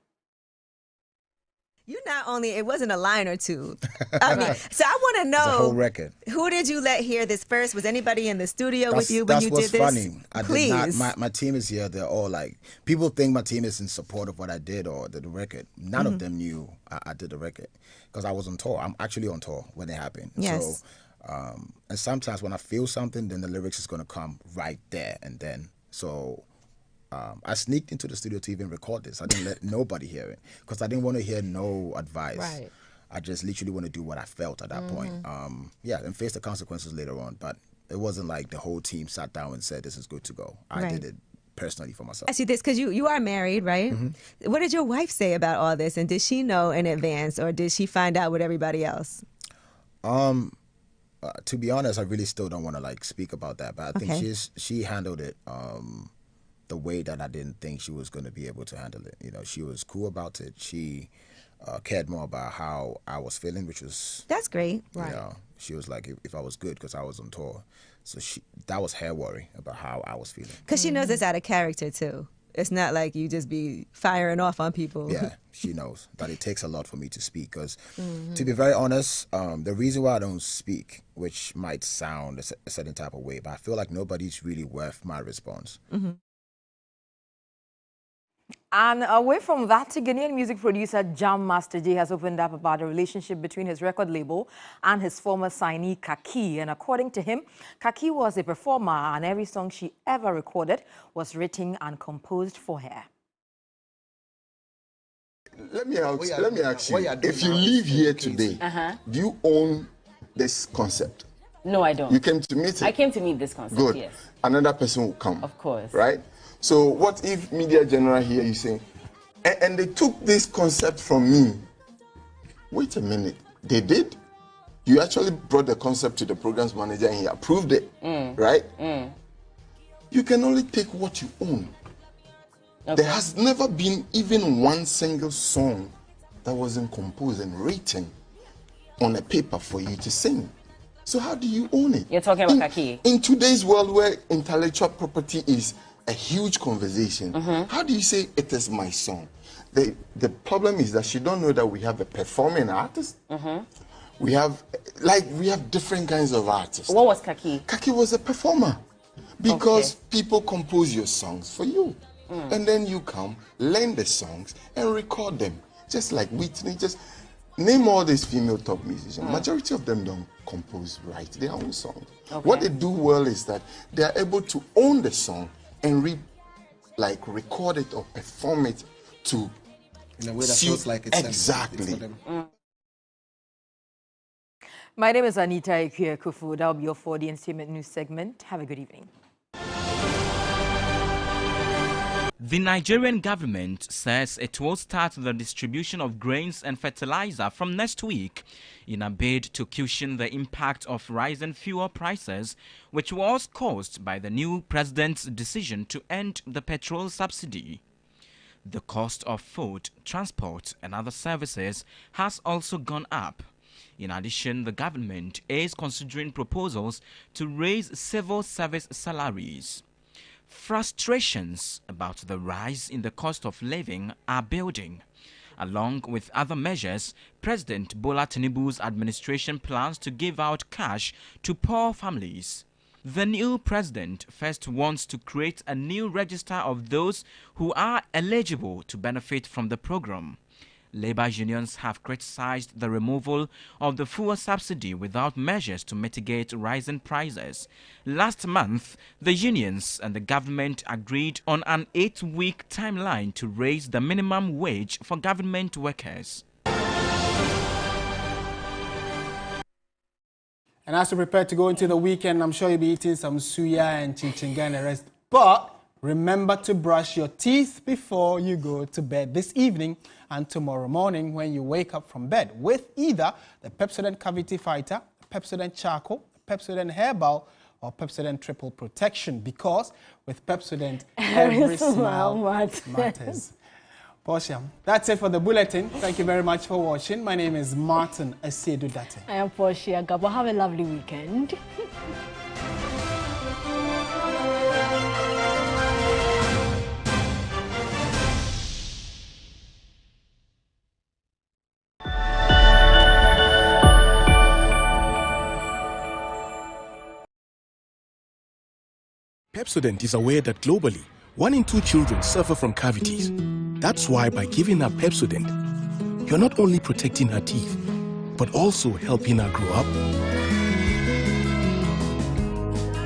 You not only, it wasn't a line or two. I mean, so I want to know. The whole record. Who did you let hear this first? Was anybody in the studio with you when you did this? That's what's funny. Please. I did not, my team is here. They're all like, people think my team is in support of what I did or the record. None of them knew I did the record because I was on tour. I'm actually on tour when it happened. Yes. So, and sometimes when I feel something, then the lyrics is going to come right there and then. So, I sneaked into the studio to even record this. I didn't let nobody hear it because I didn't want to hear no advice. Right. I just literally want to do what I felt at that point. Yeah, and face the consequences later on. But it wasn't like the whole team sat down and said, this is good to go. I did it personally for myself. I see this because you are married, right? What did your wife say about all this? And did she know in advance or did she find out with everybody else? To be honest, I really still don't want to like speak about that. But I think she handled it the way that I didn't think she was going to be able to handle it. You know, she was cool about it. She cared more about how I was feeling, which was... That's great. You know, she was like, if I was good, because I was on tour. So that was her worry about how I was feeling. Because she knows it's out of character, too. It's not like you just be firing off on people. Yeah, she knows that it takes a lot for me to speak. Because to be very honest, the reason why I don't speak, which might sound a certain type of way, but I feel like nobody's really worth my response. And away from that, Ghanaian music producer Jam Master J has opened up about the relationship between his record label and his former signee, Kaki. And according to him, Kaki was a performer and every song she ever recorded was written and composed for her. Let me ask you, if you leave here today, do you own this concept? No, I don't. You came to meet it? I came to meet this concept, Good. Yes. Another person will come. Of course. Right? So what if Media General here, you say, and they took this concept from me. Wait a minute. They did? You actually brought the concept to the programs manager and he approved it, right? You can only take what you own. Okay. There has never been even one single song that wasn't composed and written on a paper for you to sing. So how do you own it? You're talking about Kaki. In today's world where intellectual property is a huge conversation, how do you say it is my song? The problem is that she don't know that we have a performing artist. We have different kinds of artists. What was Kaki? Kaki was a performer because people compose your songs for you. And then you come, learn the songs and record them. Just like Whitney, just name all these female top musicians. Majority of them don't write their own songs. What they do well is that they are able to own the song and record it or perform it to in a way that feels like it's exactly. My name is Anita Ikia Kufu. That will be your for the Entertainment News segment. Have a good evening. The Nigerian government says it will start the distribution of grains and fertilizer from next week in a bid to cushion the impact of rising fuel prices, which was caused by the new president's decision to end the petrol subsidy. The cost of food, transport and other services has also gone up. In addition, the government is considering proposals to raise civil service salaries. Frustrations about the rise in the cost of living are building. Along with other measures, President Bola Tinubu's administration plans to give out cash to poor families. The new president first wants to create a new register of those who are eligible to benefit from the program. Labor unions have criticized the removal of the fuel subsidy without measures to mitigate rising prices. Last month, the unions and the government agreed on an 8-week timeline to raise the minimum wage for government workers. And as we prepare to go into the weekend, I'm sure you'll be eating some suya and chinchinga and the rest. But remember to brush your teeth before you go to bed this evening and tomorrow morning when you wake up from bed with either the Pepsodent Cavity Fighter, Pepsodent Charcoal, Pepsodent Herbal, or Pepsodent Triple Protection, because with Pepsodent, every smile matters. Portia, that's it for the bulletin. Thank you very much for watching. My name is Martin Asiedu Date. I am Portia Gabo. Have a lovely weekend. Pepsodent is aware that globally, 1 in 2 children suffer from cavities. That's why by giving her Pepsodent, you're not only protecting her teeth, but also helping her grow up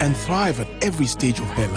and thrive at every stage of her life.